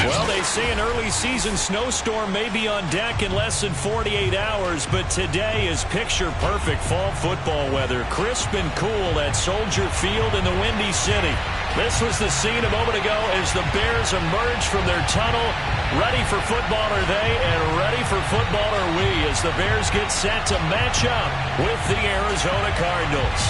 Well, they say an early season snowstorm may be on deck in less than 48 hours, but today is picture-perfect fall football weather. Crisp and cool at Soldier Field in the Windy City. This was the scene a moment ago as the Bears emerged from their tunnel. Ready for football are they, and ready for football are we as the Bears get set to match up with the Arizona Cardinals.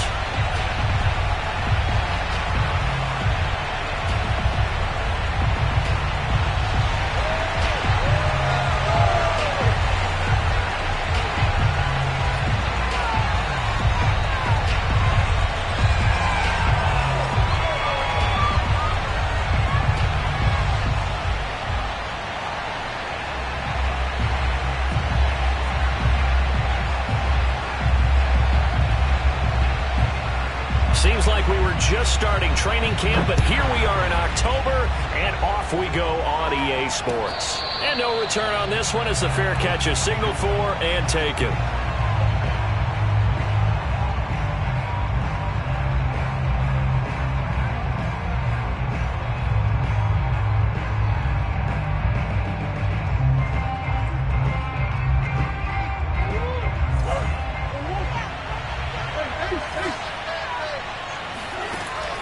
Seems like we were just starting training camp, but here we are in October, and off we go on EA Sports. And no return on this one as the fair catch is signaled for and taken.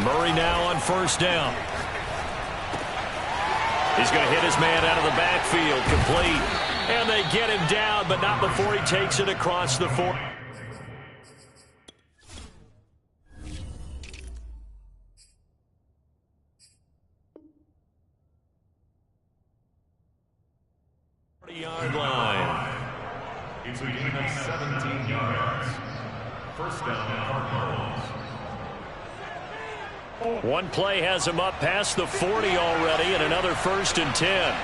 Murray now on first down. He's going to hit his man out of the backfield, complete. And they get him down, but not before he takes it across the 40. Yard line. It's a gain of 17 yards. First down, Cardinals. One play has him up past the 40 already, and another 1st and 10.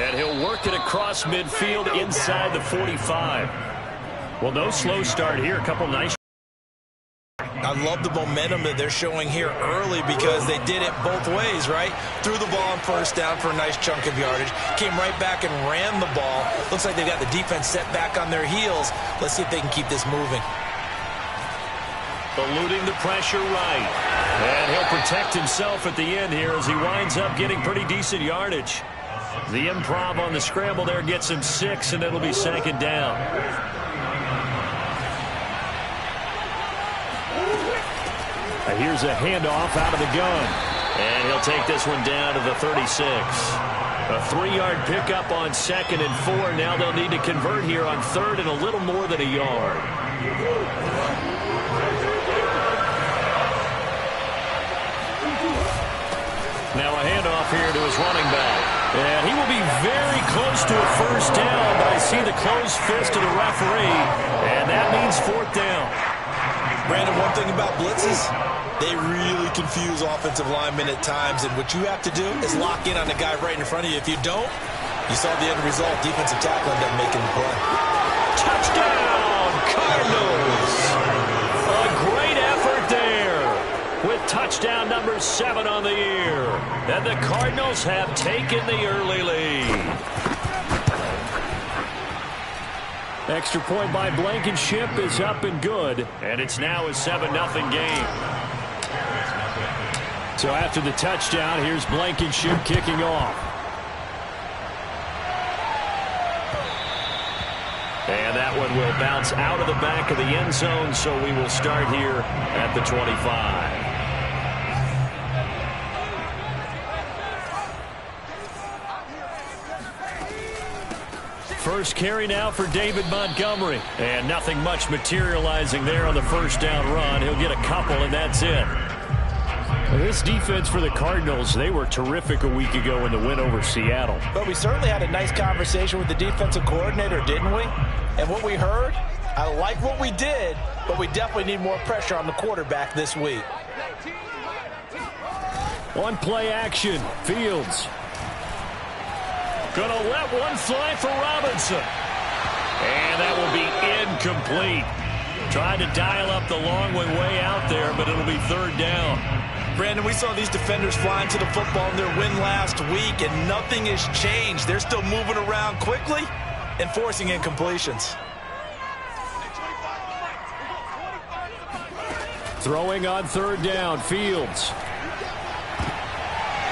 And he'll work it across midfield inside the 45. Well, no slow start here. A couple nice. I love the momentum that they're showing here early because they did it both ways, right? Threw the ball on first down for a nice chunk of yardage. Came right back and ran the ball. Looks like they've got the defense set back on their heels. Let's see if they can keep this moving. Eluding the pressure right. And he'll protect himself at the end here as he winds up getting pretty decent yardage. The improv on the scramble there gets him 6, and it'll be 2nd down. Here's a handoff out of the gun. And he'll take this one down to the 36. A 3-yard pickup on 2nd and 4. Now they'll need to convert here on 3rd and a little more than a yard. Now a handoff here to his running back. And he will be very close to a 1st down, but I see the closed fist of the referee, and that means 4th down. Brandon, one thing about blitzes, they really confuse offensive linemen at times, and what you have to do is lock in on the guy right in front of you. If you don't, you saw the end result. Defensive tackle ended up making the play. Touchdown, Cardinals! A great effort there with touchdown number 7 on the year. And the Cardinals have taken the early lead. Extra point by Blankenship is up and good, and it's now a 7-0 game. So after the touchdown, here's Blankenship kicking off. And that one will bounce out of the back of the end zone, so we will start here at the 25. First carry now for David Montgomery. And nothing much materializing there on the 1st down run. He'll get a couple, and that's it. This defense for the Cardinals, they were terrific a week ago in the win over Seattle. But we certainly had a nice conversation with the defensive coordinator, didn't we? And what we heard, I like what we did, but we definitely need more pressure on the quarterback this week. One play action, Fields. Gonna let one fly for Robinson. And that will be incomplete. Tried to dial up the long way out there, but it'll be 3rd down. Brandon, we saw these defenders flying to the football in their win last week, and nothing has changed. They're still moving around quickly and forcing incompletions. Throwing on third down, Fields.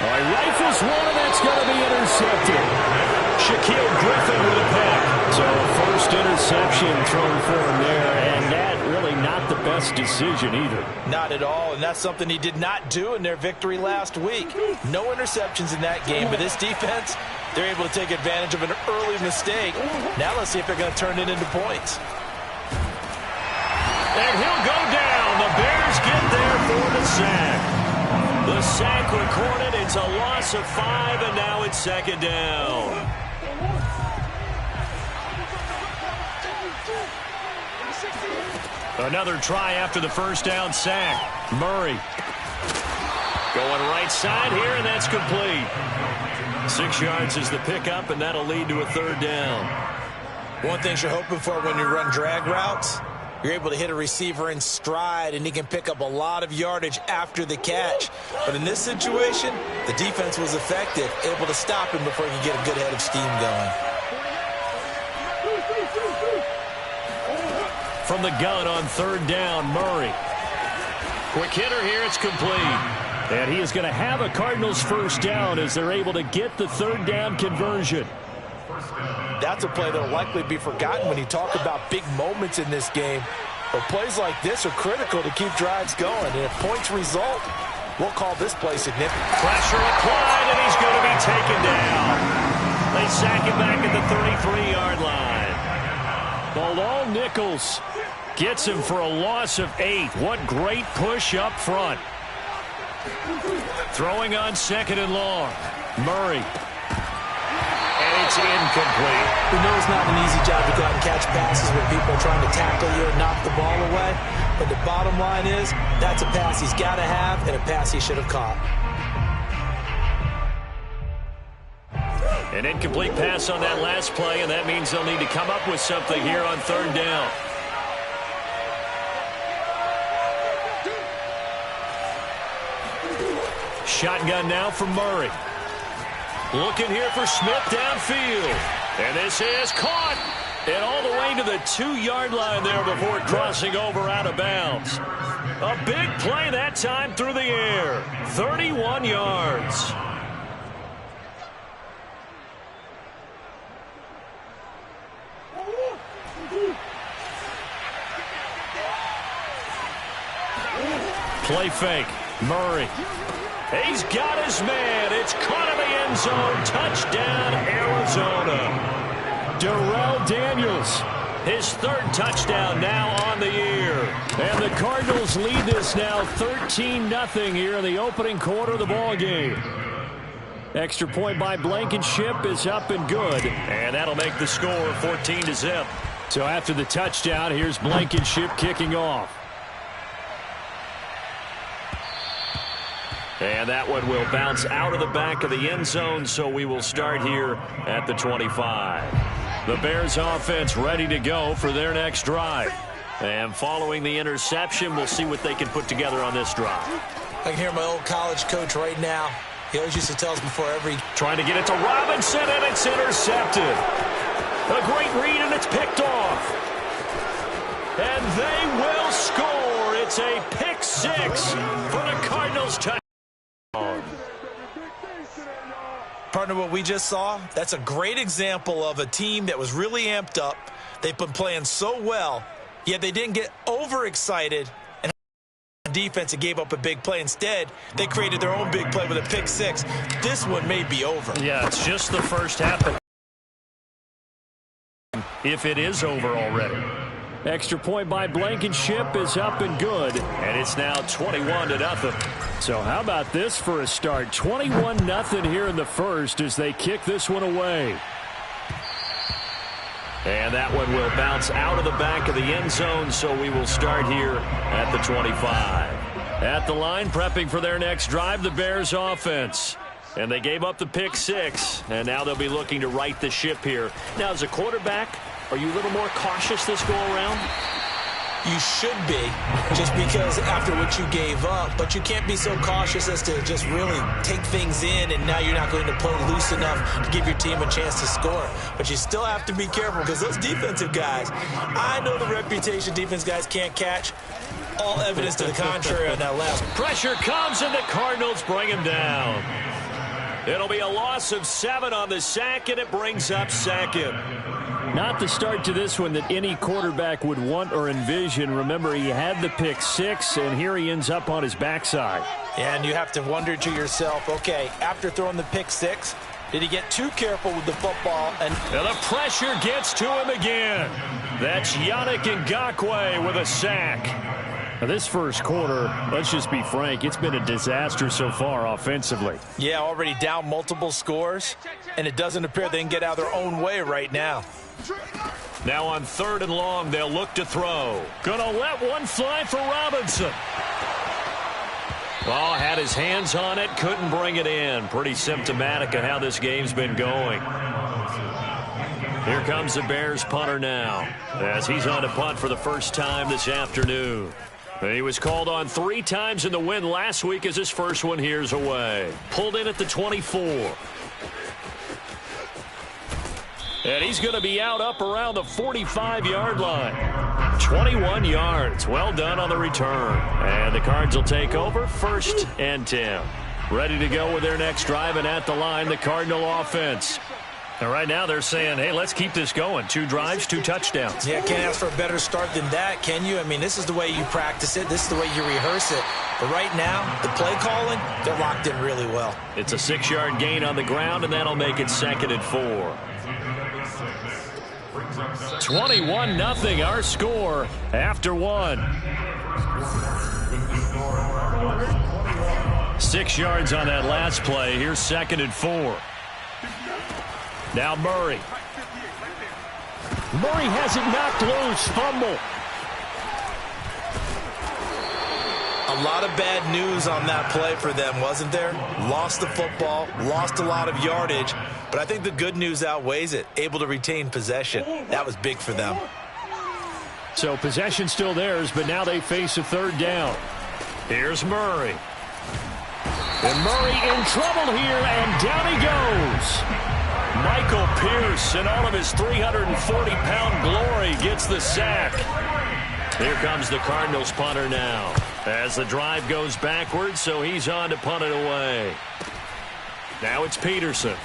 He rifles one, and that's going to be intercepted. Shaquille Griffin with a pick. So first interception thrown for him there, and that really not the best decision either. Not at all, and that's something he did not do in their victory last week. No interceptions in that game, but this defense, they're able to take advantage of an early mistake. Now let's see if they're going to turn it into points. And he'll go down. The Bears get there for the sack. The sack recorded. It's a loss of 5, and now it's second down. Another try after the first down sack. Murray going right side here, and that's complete. 6 yards is the pickup, and that'll lead to a third down. One thing you're hoping for when you run drag routes, you're able to hit a receiver in stride, and he can pick up a lot of yardage after the catch. But in this situation, the defense was effective, able to stop him before he could get a good head of steam going. From the gun on third down, Murray. Quick hitter here, it's complete. And he is going to have a Cardinals first down as they're able to get the third down conversion. That's a play that will likely be forgotten when you talk about big moments in this game. But plays like this are critical to keep drives going. And if points result, we'll call this play significant. Pressure applied, and he's going to be taken down. They sack him back at the 33-yard line. Bilal Nichols gets him for a loss of 8. What great push up front. Throwing on second and long. Murray. And it's incomplete. We know it's not an easy job to go out and catch passes when people are trying to tackle you and knock the ball away. But the bottom line is, that's a pass he's got to have and a pass he should have caught. An incomplete pass on that last play, and that means they'll need to come up with something here on third down. Shotgun now from Murray. Looking here for Smith downfield. And this is caught. And all the way to the 2-yard line there before crossing over out of bounds. A big play that time through the air. 31 yards. Play fake. Murray. He's got his man. It's caught in the end zone. Touchdown, Arizona. Darrell Daniels, his third touchdown now on the year. And the Cardinals lead this now 13-0 here in the opening quarter of the ball game. Extra point by Blankenship is up and good. And that'll make the score 14-0. So after the touchdown, here's Blankenship kicking off. And that one will bounce out of the back of the end zone, so we will start here at the 25. The Bears offense ready to go for their next drive. And following the interception, we'll see what they can put together on this drive. I can hear my old college coach right now. He always used to tell us before every... Trying to get it to Robinson, and it's intercepted. A great read, and it's picked off. And they will score. It's a pick 6 for the Cardinals. Partner, what we just saw, that's a great example of a team that was really amped up. They've been playing so well, yet they didn't get overexcited and defense and gave up a big play. Instead, they created their own big play with a pick 6. This one may be over. Yeah, it's just the first half. If it is over already. Extra point by Blankenship is up and good, and it's now 21-0. So how about this for a start? 21-0 here in the first as they kick this one away. And that one will bounce out of the back of the end zone, so we will start here at the 25. At the line, prepping for their next drive, the Bears offense. And they gave up the pick 6, and now they'll be looking to right the ship here. Now, as a quarterback, are you a little more cautious this go around? You should be, just because after what you gave up. But you can't be so cautious as to just really take things in, and now you're not going to play loose enough to give your team a chance to score. But you still have to be careful, because those defensive guys, I know the reputation defense guys can't catch. All evidence to the contrary on that last. Pressure comes, and the Cardinals bring him down. It'll be a loss of 7 on the sack, and it brings up second. Not the start to this one that any quarterback would want or envision. Remember, he had the pick 6, and here he ends up on his backside. And you have to wonder to yourself, okay, after throwing the pick 6, did he get too careful with the football? And the pressure gets to him again. That's Yannick Ngakoue with a sack. Now, this first quarter, let's just be frank, it's been a disaster so far offensively. Yeah, already down multiple scores, and it doesn't appear they can get out of their own way right now. Now on 3rd and long, they'll look to throw. Gonna let one fly for Robinson. Well, had his hands on it, couldn't bring it in. Pretty symptomatic of how this game's been going. Here comes the Bears punter now, as he's on to punt for the first time this afternoon. He was called on 3 times in the win last week as his first one here's away. Pulled in at the 24. And he's going to be out up around the 45-yard line. 21 yards. Well done on the return. And the Cards will take over 1st and 10. Ready to go with their next drive, and at the line, the Cardinal offense. And right now they're saying, hey, let's keep this going. 2 drives, 2 touchdowns. Yeah, can't ask for a better start than that, can you? I mean, this is the way you practice it. This is the way you rehearse it. But right now, the play calling, they're locked in really well. It's a 6-yard gain on the ground, and that'll make it 2nd and 4. 21-0 our score after 1. 6 yards on that last play. Here's 2nd and 4. Now Murray. Murray has it knocked loose. Fumble. A lot of bad news on that play for them, wasn't there? Lost the football, lost a lot of yardage, but I think the good news outweighs it. Able to retain possession. That was big for them. So possession still theirs, but now they face a 3rd down. Here's Murray. And Murray in trouble here, and down he goes. Michael Pierce, in all of his 340-pound glory, gets the sack. Here comes the Cardinals punter now, as the drive goes backwards, so he's on to punt it away. Now it's Peterson.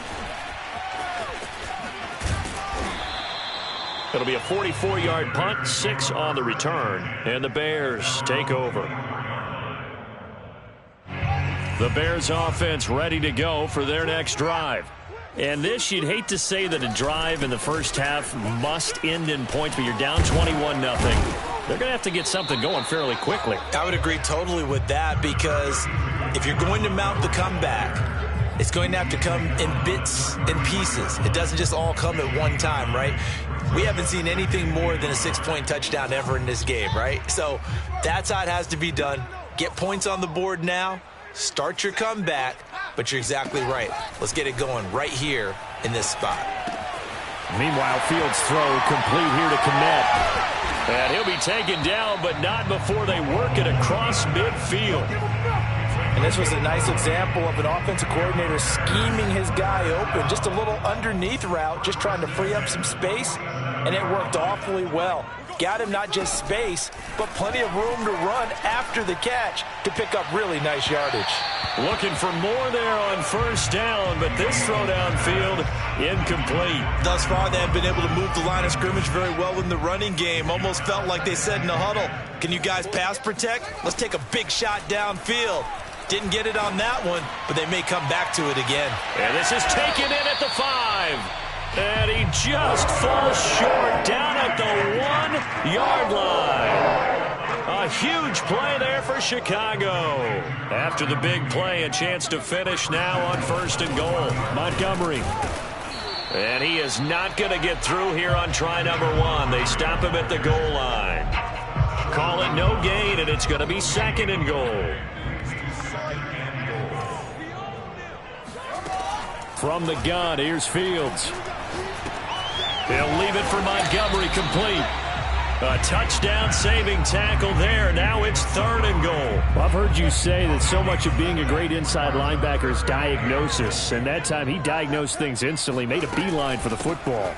It'll be a 44-yard punt, 6 on the return, and the Bears take over. The Bears offense ready to go for their next drive. And this, you'd hate to say that a drive in the first half must end in points, but you're down 21-0. They're going to have to get something going fairly quickly. I would agree totally with that, because if you're going to mount the comeback, it's going to have to come in bits and pieces. It doesn't just all come at one time, right? We haven't seen anything more than a 6-point touchdown ever in this game, right? So that's how it has to be done. Get points on the board now. Start your comeback, but you're exactly right. Let's get it going right here in this spot. Meanwhile, Fields' throw complete here to Kmet. And he'll be taken down, but not before they work it across midfield. And this was a nice example of an offensive coordinator scheming his guy open. Just a little underneath route, just trying to free up some space, and it worked awfully well. Got him not just space, but plenty of room to run after the catch to pick up really nice yardage. Looking for more there on 1st down, but this throw downfield incomplete. Thus far, they have been able to move the line of scrimmage very well in the running game. Almost felt like they said in the huddle, can you guys pass protect? Let's take a big shot downfield. Didn't get it on that one, but they may come back to it again. And this is taken in at the 5. And he just falls short down at the 1-yard line. A huge play there for Chicago. After the big play, a chance to finish now on 1st and goal. Montgomery. And he is not going to get through here on try number 1. They stop him at the goal line. Call it no gain, and it's going to be 2nd and goal. From the gun, here's Fields. He'll leave it for Montgomery, complete. A touchdown-saving tackle there. Now it's 3rd and goal. Well, I've heard you say that so much of being a great inside linebacker is diagnosis. And that time he diagnosed things instantly, made a beeline for the football.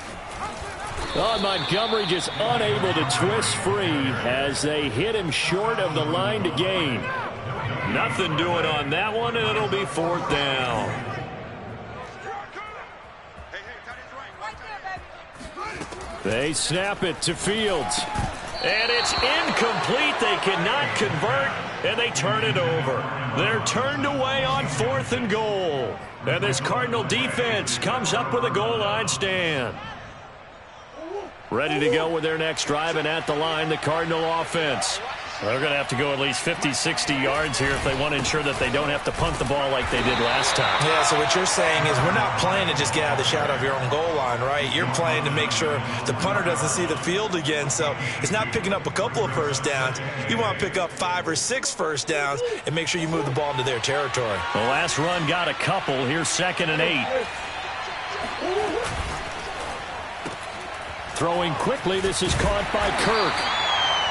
Oh, Montgomery just unable to twist free as they hit him short of the line to gain. Nothing doing on that one, and it'll be 4th down. They snap it to Fields. And it's incomplete. They cannot convert, and they turn it over. They're turned away on 4th and goal. And this Cardinal defense comes up with a goal line stand. Ready to go with their next drive, and at the line, the Cardinal offense. They're going to have to go at least 50, 60 yards here if they want to ensure that they don't have to punt the ball like they did last time. Yeah, so what you're saying is we're not playing to just get out of the shadow of your own goal line, right? You're playing to make sure the punter doesn't see the field again. So it's not picking up a couple of first downs. You want to pick up 5 or 6 first downs and make sure you move the ball into their territory. The last run got a couple. Here's 2nd and 8. Throwing quickly, this is caught by Kirk.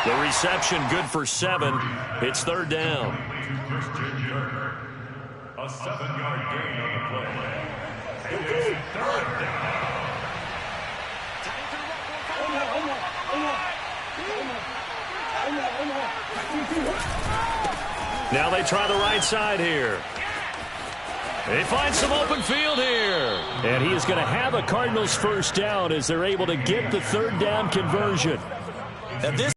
The reception good for 7. It's 3rd down. A 7-yard gain on the play. And it's 3rd down. Now they try the right side here. They find some open field here. And he is going to have a Cardinals first down as they're able to get the 3rd down conversion. Now this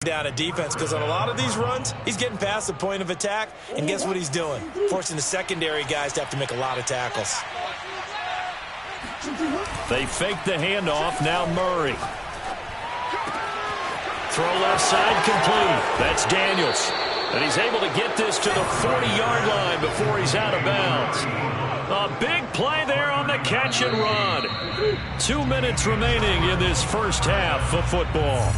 down a defense, because on a lot of these runs, he's getting past the point of attack, and guess what he's doing? Forcing the secondary guys to have to make a lot of tackles. They fake the handoff. Now Murray. Throw left side complete. That's Daniels. And he's able to get this to the 40-yard line before he's out of bounds. A big play there on the catch and run. 2 minutes remaining in this first half of football.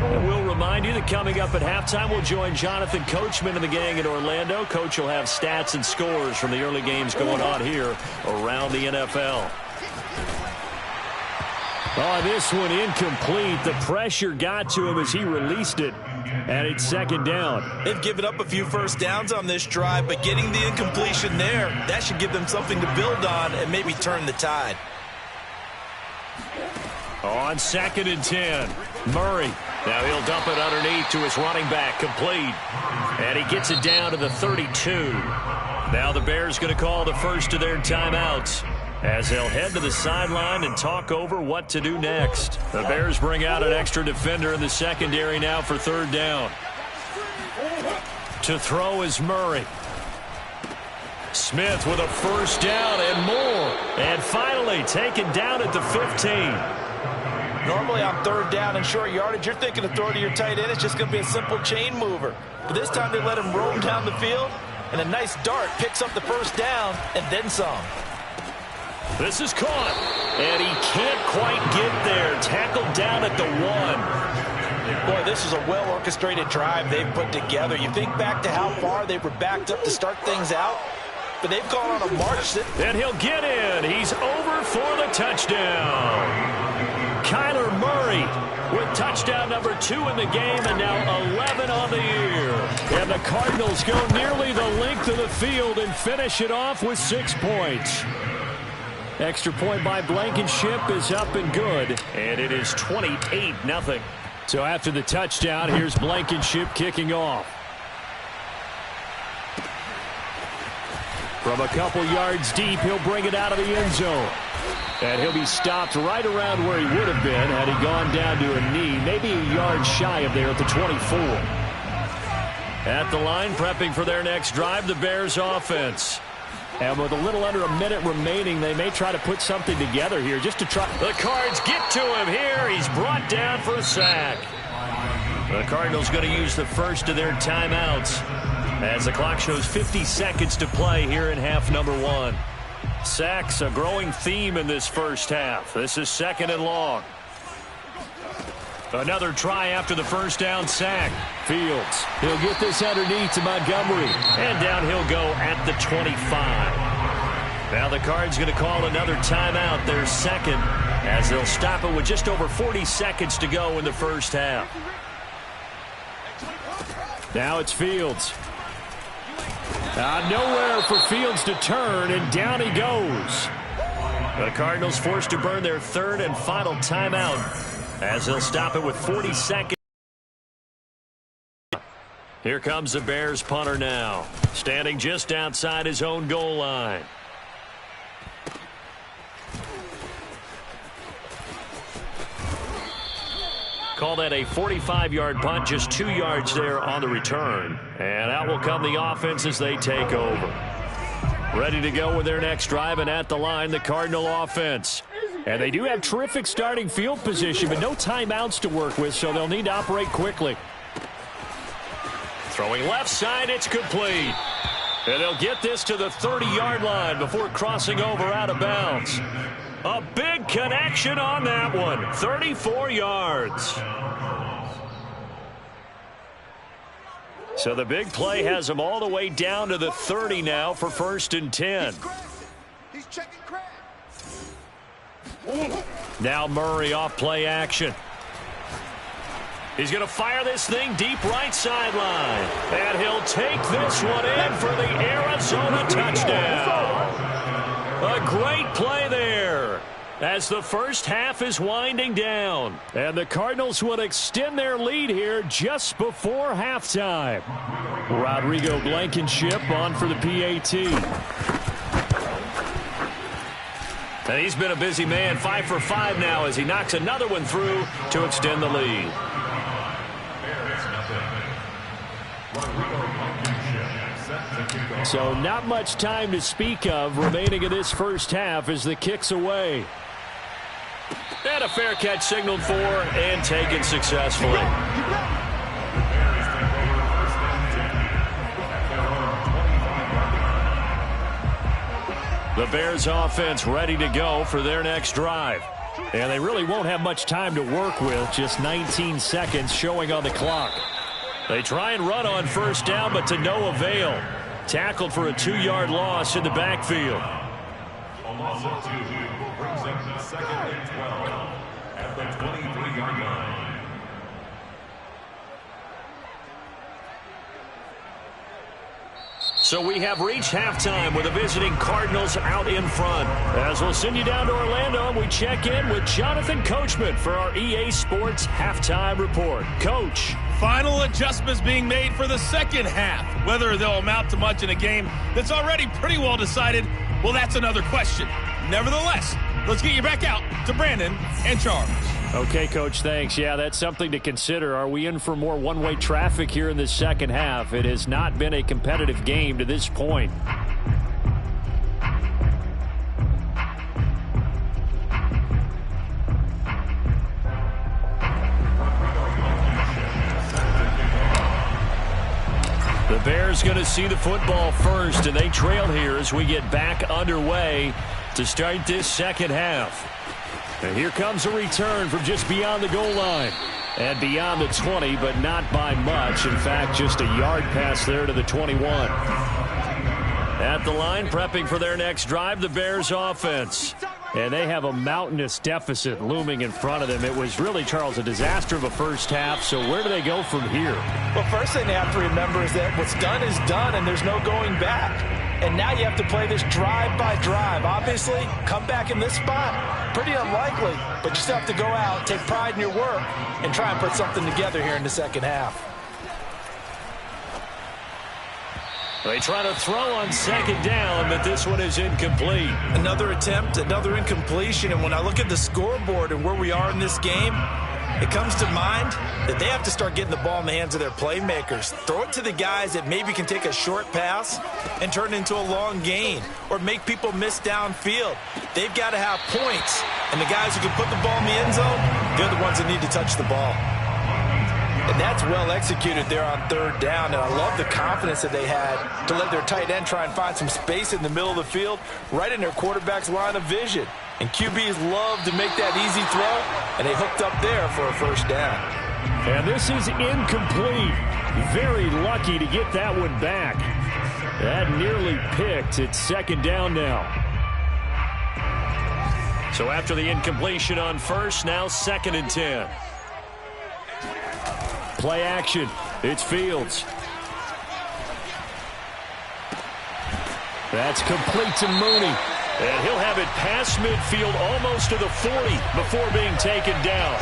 And we'll remind you that coming up at halftime, we'll join Jonathan Coachman and the gang in Orlando. Coach will have stats and scores from the early games going on here around the NFL. Oh, this one incomplete. The pressure got to him as he released it, and it's 2nd down. They've given up a few first downs on this drive, but getting the incompletion there, that should give them something to build on and maybe turn the tide. On 2nd and 10, Murray. Now he'll dump it underneath to his running back, complete. And he gets it down to the 32. Now the Bears going to call the first of their timeouts as they'll head to the sideline and talk over what to do next. The Bears bring out an extra defender in the secondary now for 3rd down. To throw is Murray. Smith with a first down and more. And finally taken down at the 15. Normally on 3rd down and short yardage, you're thinking of throwing to your tight end. It's just going to be a simple chain mover. But this time they let him roam down the field, and a nice dart picks up the first down and then some. This is caught, and he can't quite get there. Tackled down at the 1. Boy, this is a well-orchestrated drive they've put together. You think back to how far they were backed up to start things out, but they've gone on a march. And he'll get in. He's over for the touchdown. Kyler Murray with touchdown number 2 in the game, and now 11 on the year. And the Cardinals go nearly the length of the field and finish it off with 6 points. Extra point by Blankenship is up and good, and it is 28-0. So after the touchdown, here's Blankenship kicking off. From a couple yards deep, he'll bring it out of the end zone. And he'll be stopped right around where he would have been had he gone down to a knee, maybe a yard shy of there at the 24. At the line, prepping for their next drive, the Bears offense. And with a little under a minute remaining, they may try to put something together here just to try. The Cards get to him here. He's brought down for a sack. The Cardinals going to use the first of their timeouts as the clock shows 50 seconds to play here in half number 1. Sacks, a growing theme in this first half. This is 2nd and long. Another try after the first down sack. Fields. He'll get this underneath to Montgomery. And down he'll go at the 25. Now the Cards going to call another timeout, their second, as they'll stop it with just over 40 seconds to go in the first half. Now it's Fields. Nowhere for Fields to turn, and down he goes. The Cardinals forced to burn their third and final timeout as they'll stop it with 40 seconds. Here comes the Bears punter now, standing just outside his own goal line. Call that a 45-yard punt, just 2 yards there on the return. And out will come the offense as they take over. Ready to go with their next drive, and at the line, the Cardinal offense. And they do have terrific starting field position, but no timeouts to work with, so they'll need to operate quickly. Throwing left side, it's complete. And they'll get this to the 30-yard line before crossing over out of bounds. A big connection on that one. 34 yards. So the big play has them all the way down to the 30 now for 1st and 10. He's checking crab. Now Murray off play action. He's going to fire this thing deep right sideline. And he'll take this one in for the Arizona touchdown. A great play there as the first half is winding down. And the Cardinals will extend their lead here just before halftime. Rodrigo Blankenship on for the PAT. And he's been a busy man, 5 for 5 now as he knocks another one through to extend the lead. So not much time to speak of remaining in this first half as the kick's away. And a fair catch signaled for and taken successfully. The Bears offense ready to go for their next drive. And they really won't have much time to work with, just 19 seconds showing on the clock. They try and run on first down, but to no avail. Tackled for a 2-yard loss in the backfield. A loss of 2 brings up 2nd and 12 at the 23-yard line. So we have reached halftime with the visiting Cardinals out in front. As we'll send you down to Orlando, and we check in with Jonathan Coachman for our EA Sports Halftime Report. Coach. Final adjustments being made for the second half. Whether they'll amount to much in a game that's already pretty well decided, well, that's another question. Nevertheless, let's get you back out to Brandon and Charles. Okay, Coach, thanks. Yeah, that's something to consider. Are we in for more one-way traffic here in the second half? It has not been a competitive game to this point. The Bears going to see the football first, and they trail here as we get back underway to start this second half. And here comes a return from just beyond the goal line. And beyond the 20, but not by much. In fact, just a yard pass there to the 21. At the line, prepping for their next drive, the Bears offense. And they have a mountainous deficit looming in front of them. It was really, Charles, a disaster of a first half. So where do they go from here? Well, first thing they have to remember is that what's done is done, and there's no going back. And now you have to play this drive by drive. Obviously, come back in this spot, pretty unlikely. But you still have to go out, take pride in your work, and try and put something together here in the second half. They try to throw on second down, but this one is incomplete. Another attempt, another incompletion. And when I look at the scoreboard and where we are in this game, it comes to mind that they have to start getting the ball in the hands of their playmakers. Throw it to the guys that maybe can take a short pass and turn it into a long gain or make people miss downfield. They've got to have points. And the guys who can put the ball in the end zone, they're the ones that need to touch the ball. And that's well executed there on third down. And I love the confidence that they had to let their tight end try and find some space in the middle of the field, right in their quarterback's line of vision. And QBs love to make that easy throw, and they hooked up there for a first down. And this is incomplete. Very lucky to get that one back. That nearly picked. It's second down now. So after the incompletion on first, now 2nd and 10. Play action. It's Fields. That's complete to Mooney. And he'll have it past midfield almost to the 40 before being taken down.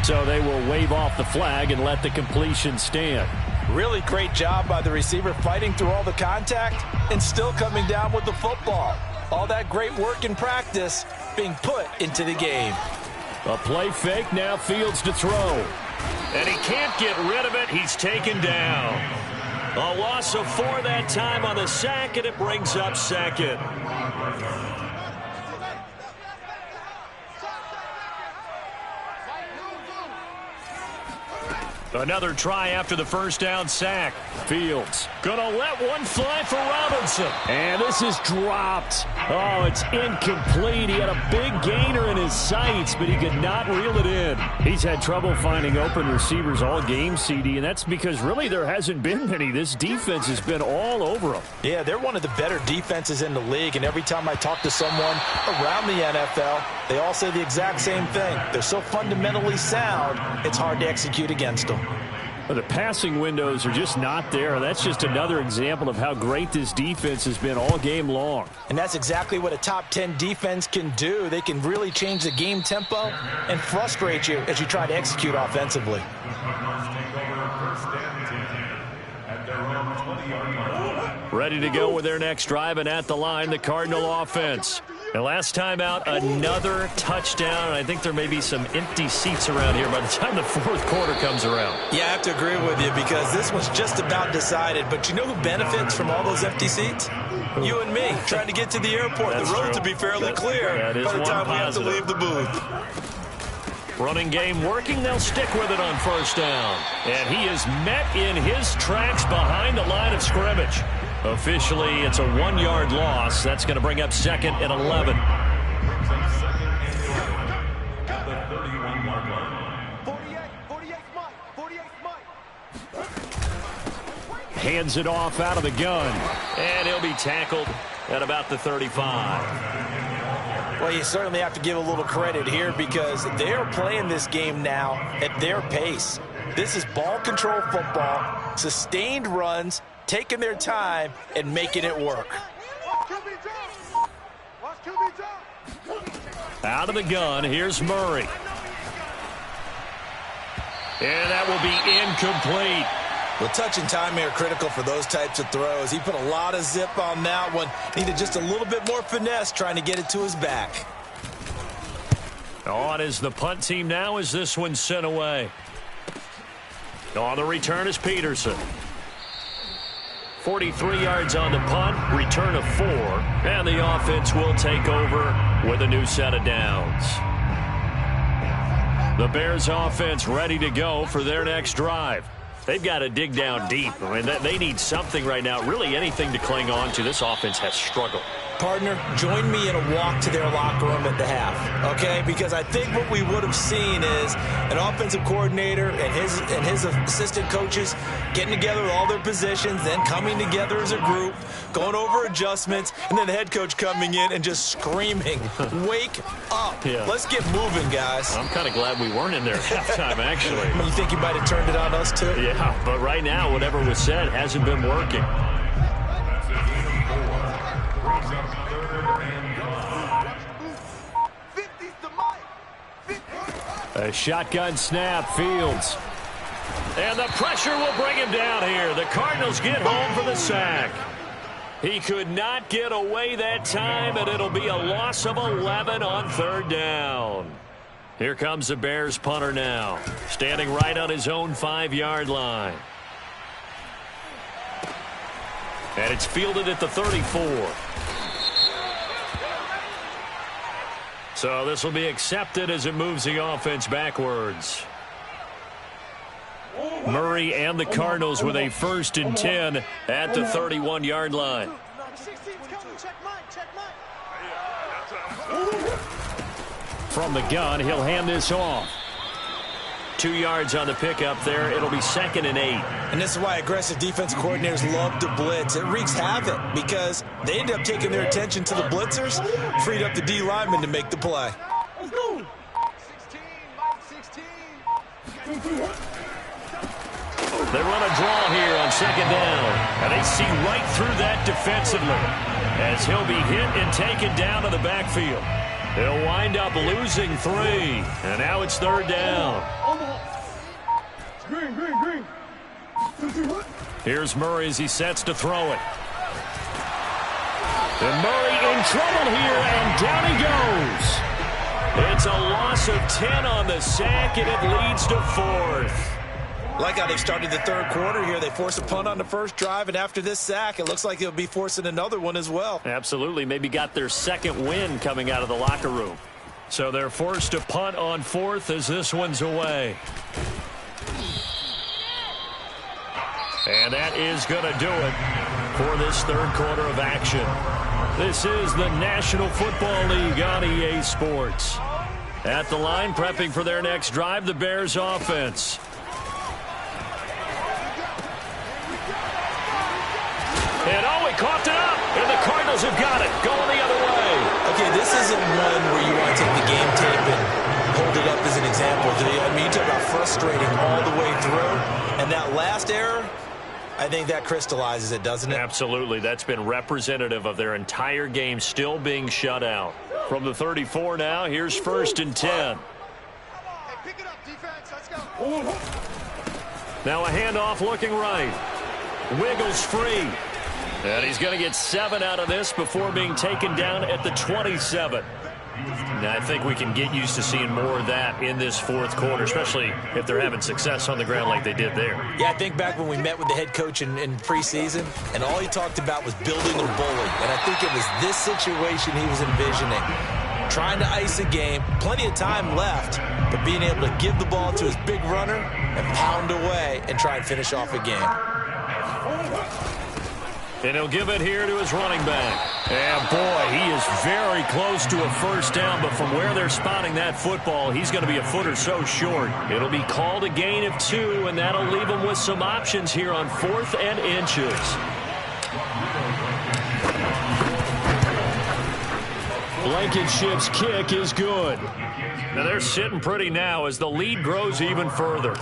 So they will wave off the flag and let the completion stand. Really great job by the receiver fighting through all the contact and still coming down with the football. All that great work in practice being put into the game. A play fake, now Fields to throw. And he can't get rid of it. He's taken down. A loss of 4 that time on the sack, and it brings up 2nd. Another try after the first down sack. Fields. Gonna let one fly for Robinson. And this is dropped. Oh, it's incomplete. He had a big gainer in his sights, but he could not reel it in. He's had trouble finding open receivers all game, CD, and that's because really there hasn't been many. This defense has been all over him. Yeah, they're one of the better defenses in the league, and every time I talk to someone around the NFL, they all say the exact same thing. They're so fundamentally sound, it's hard to execute against them. The passing windows are just not there. That's just another example of how great this defense has been all game long. And that's exactly what a top 10 defense can do. They can really change the game tempo and frustrate you as you try to execute offensively. Ready to go with their next drive, and at the line, the Cardinal offense. And last time out, another touchdown. And I think there may be some empty seats around here by the time the 4th quarter comes around. Yeah, I have to agree with you because this one's just about decided. But you know who benefits from all those empty seats? You and me, trying to get to the airport. That's the road true. to be fairly clear by the time we have to leave the booth. Running game working. They'll stick with it on first down. And he is met in his tracks behind the line of scrimmage. Officially, it's a 1-yard loss. That's going to bring up 2nd and 11. Hands it off out of the gun. And he'll be tackled at about the 35. Well, you certainly have to give a little credit here because they're playing this game now at their pace. This is ball control football, sustained runs, taking their time and making it work. Out of the gun, here's Murray. And that will be incomplete. Well, touch and time here critical for those types of throws. He put a lot of zip on that one. Needed just a little bit more finesse trying to get it to his back. On is the punt team now as this one's sent away. On the return is Peterson. 43 yards on the punt, return of 4, and the offense will take over with a new set of downs. The Bears offense ready to go for their next drive. They've got to dig down deep. I mean, they need something right now, really anything to cling on to. This offense has struggled. Partner, join me in a walk to their locker room at the half, okay? Because I think what we would have seen is an offensive coordinator and his assistant coaches getting together with all their positions, then coming together as a group, going over adjustments, and then the head coach coming in and just screaming, wake up. Yeah. Let's get moving, guys. I'm kind of glad we weren't in there at halftime, actually. You think you might have turned it on us, too? Yeah, but right now, whatever was said hasn't been working. A shotgun snap, Fields. And the pressure will bring him down here. The Cardinals get home for the sack. He could not get away that time, and it'll be a loss of 11 on 3rd down. Here comes the Bears punter now, standing right on his own 5-yard line. And it's fielded at the 34. So this will be accepted as it moves the offense backwards. Murray and the Cardinals with a 1st and 10 at the 31-yard line. From the gun, he'll hand this off. 2 yards on the pickup there. It'll be 2nd and 8. And this is why aggressive defensive coordinators love to blitz. It wreaks havoc because they end up taking their attention to the blitzers, freed up the D lineman to make the play. Let's go. 16, Mike 16. They run a draw here on 2nd down. And they see right through that defensively as he'll be hit and taken down to the backfield. They'll wind up losing 3. And now it's 3rd down. Green. Here's Murray as he sets to throw it. And Murray in trouble here, and down he goes. It's a loss of 10 on the sack, and it leads to 4th. Like how they started the 3rd quarter here. They forced a punt on the first drive, and after this sack, it looks like they'll be forcing another one as well. Absolutely. Maybe got their 2nd win coming out of the locker room. So they're forced to punt on 4th as this one's away. And that is going to do it for this 3rd quarter of action. This is the National Football League on EA Sports. At the line, prepping for their next drive, the Bears offense. And he coughed it up, and the Cardinals have got it, going the other way. Okay, this isn't one where you want to take the game tape and hold it up as an example, do you? I mean, you talk about frustrating all the way through, and that last error, I think that crystallizes it, doesn't it? Absolutely. That's been representative of their entire game still being shut out. From the 34 now, here's 1st and 10. Hey, pick it up, defense. Let's go. Now a handoff looking right. Wiggles free. And he's going to get 7 out of this before being taken down at the 27. Now, I think we can get used to seeing more of that in this 4th quarter, especially if they're having success on the ground like they did there. Yeah, I think back when we met with the head coach in preseason, and all he talked about was building a bully. And I think it was this situation he was envisioning. Trying to ice a game, plenty of time left, but being able to give the ball to his big runner and pound away and try and finish off a game. And he'll give it here to his running back. And, boy, he is very close to a 1st down, but from where they're spotting that football, he's going to be a foot or so short. It'll be called a gain of 2, and that'll leave him with some options here on 4th and inches. Blankenship's kick is good. Now, they're sitting pretty now as the lead grows even further.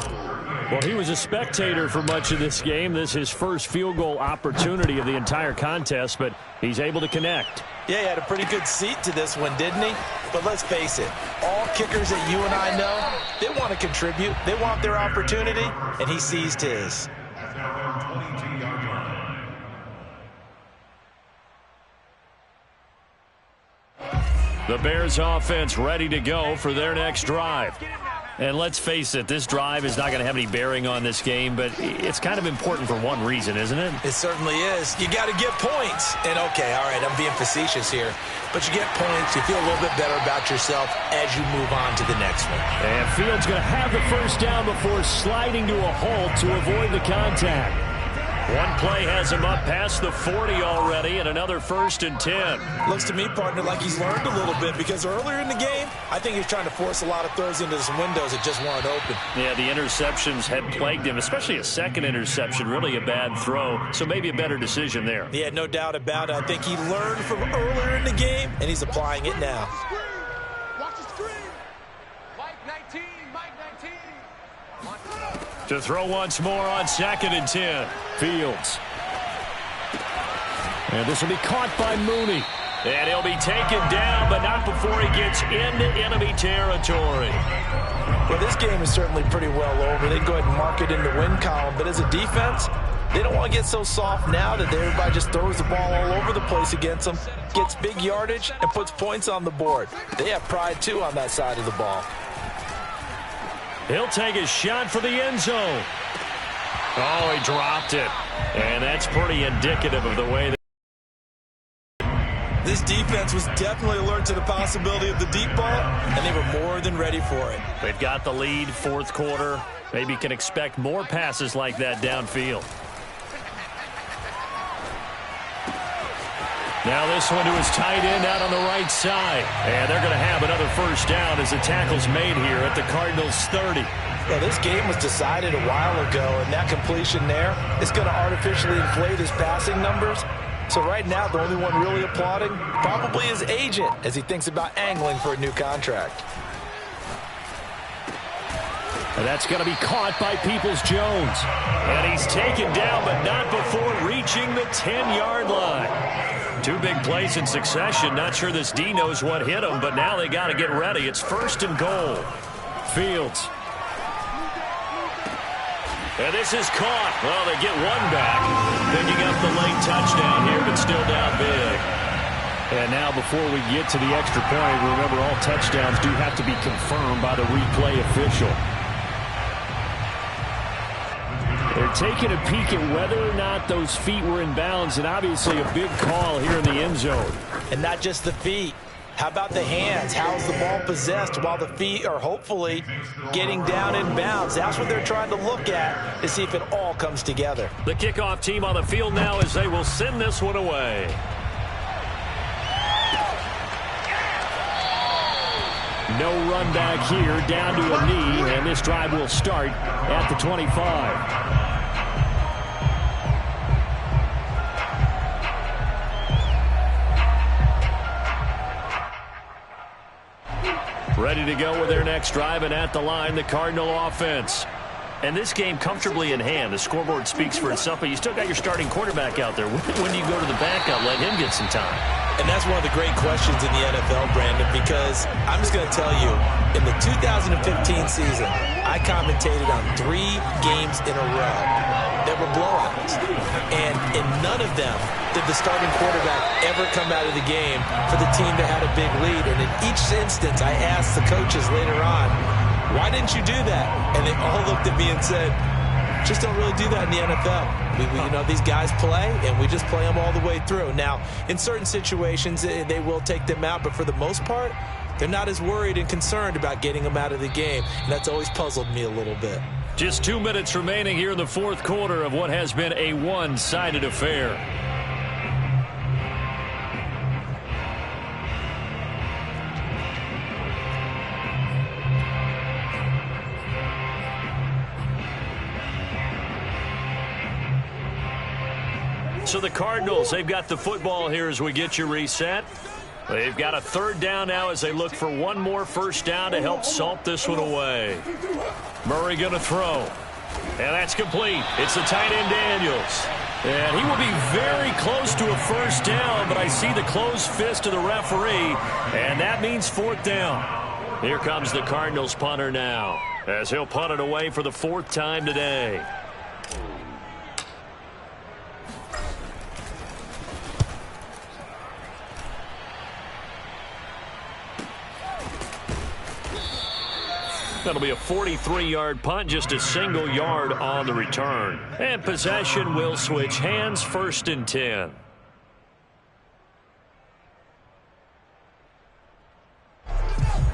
Well, he was a spectator for much of this game. This is his first field goal opportunity of the entire contest, but he's able to connect. Yeah, he had a pretty good seat to this one, didn't he? But let's face it, all kickers that you and I know, they want to contribute. They want their opportunity, and he seized his. The Bears offense ready to go for their next drive. And let's face it, this drive is not going to have any bearing on this game, but it's kind of important for one reason, isn't it? It certainly is. You got to get points. And, okay, all right, I'm being facetious here. But you get points, you feel a little bit better about yourself as you move on to the next one. And Fields going to have the 1st down before sliding to a halt to avoid the contact. One play has him up past the 40 already, and another 1st and 10. Looks to me, partner, like he's learned a little bit, because earlier in the game, I think he's trying to force a lot of throws into some windows that just weren't open. Yeah, the interceptions had plagued him, especially a 2nd interception, really a bad throw, so maybe a better decision there. Yeah, no doubt about it. I think he learned from earlier in the game, and he's applying it now. Watch the screen. Mike 19, Mike 19. To throw once more on 2nd and 10. Fields. And this will be caught by Mooney. And he'll be taken down, but not before he gets into enemy territory. Well, this game is certainly pretty well over. They can go ahead and mark it in the win column. But as a defense, they don't want to get so soft now that everybody just throws the ball all over the place against them, gets big yardage, and puts points on the board. They have pride, too, on that side of the ball. He'll take a shot for the end zone. Oh, he dropped it. And that's pretty indicative of the way this defense was definitely alert to the possibility of the deep ball, and they were more than ready for it. They've got the lead, 4th quarter. Maybe can expect more passes like that downfield. Now this one to his tight end out on the right side. And they're going to have another first down as the tackle's made here at the Cardinals 30. Well, this game was decided a while ago, and that completion there is going to artificially inflate his passing numbers. So right now, the only one really applauding probably his agent as he thinks about angling for a new contract. And that's going to be caught by Peoples-Jones. And he's taken down, but not before reaching the 10-yard line. Two big plays in succession. Not sure this D knows what hit him, but now they got to get ready. It's 1st and goal. Fields. And this is caught. Well, they get one back. Picking up the late touchdown here, but still down big. And now before we get to the extra point, remember all touchdowns do have to be confirmed by the replay official. They're taking a peek at whether or not those feet were in bounds, and obviously a big call here in the end zone. And not just the feet. How about the hands? How's the ball possessed while the feet are hopefully getting down in bounds? That's what they're trying to look at to see if it all comes together. The kickoff team on the field now as they will send this one away. No run back here, down to a knee, and this drive will start at the 25. Ready to go with their next drive, and at the line, the Cardinal offense. And this game comfortably in hand. The scoreboard speaks for itself, but you still got your starting quarterback out there. When do you go to the backup, let him get some time? And that's one of the great questions in the NFL, Brandon, because I'm just going to tell you, in the 2015 season, I commentated on 3 games in a row that were blowouts. And in none of them did the starting quarterback ever come out of the game for the team that had a big lead. And in each instance, I asked the coaches later on, why didn't you do that? And they all looked at me and said, just don't really do that in the NFL. You know, these guys play, and we just play them all the way through. Now, in certain situations, they will take them out, but for the most part, they're not as worried and concerned about getting them out of the game. And that's always puzzled me a little bit. Just 2 minutes remaining here in the fourth quarter of what has been a one-sided affair. So the Cardinals, they've got the football here as we get you reset. They've got a 3rd down now as they look for one more first down to help salt this one away. Murray going to throw. And that's complete. It's the tight end Daniels. And he will be very close to a first down, but I see the closed fist of the referee, and that means 4th down. Here comes the Cardinals punter now, as he'll punt it away for the 4th time today. That'll be a 43-yard punt, just a single yard on the return. And possession will switch hands, 1st and 10.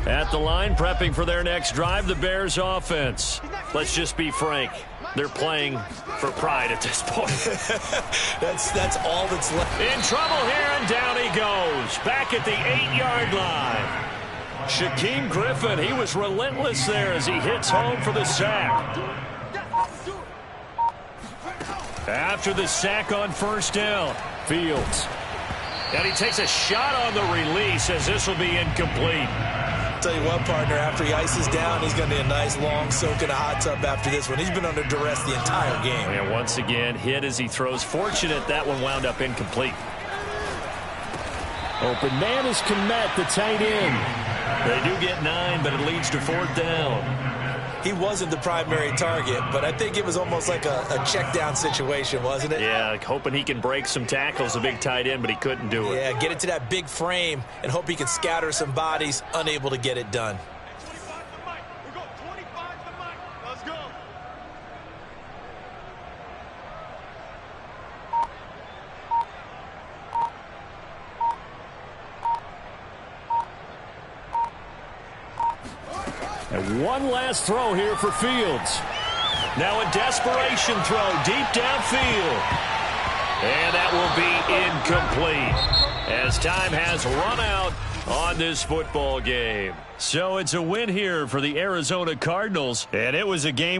At the line, prepping for their next drive, the Bears offense. Let's just be frank. They're playing for pride at this point. That's all that's left. In trouble here, and down he goes. Back at the 8-yard line. Shaquem Griffin, he was relentless there as he hits home for the sack. After the sack on first down, Fields. And he takes a shot on the release as this will be incomplete. Tell you what, partner, after he ices down, he's going to need a nice long soak in a hot tub after this one. He's been under duress the entire game. And once again, hit as he throws. Fortunate that one wound up incomplete. Open man is Kmet, the tight end. They do get 9, but it leads to 4th down. He wasn't the primary target, but I think it was almost like a check down situation, wasn't it? Yeah, hoping he can break some tackles, a big tight end, but he couldn't do it. Yeah, get it to that big frame and hope he can scatter some bodies, unable to get it done. And one last throw here for Fields. Now a desperation throw deep downfield. And that will be incomplete. as time has run out on this football game. So it's a win here for the Arizona Cardinals, and it was a game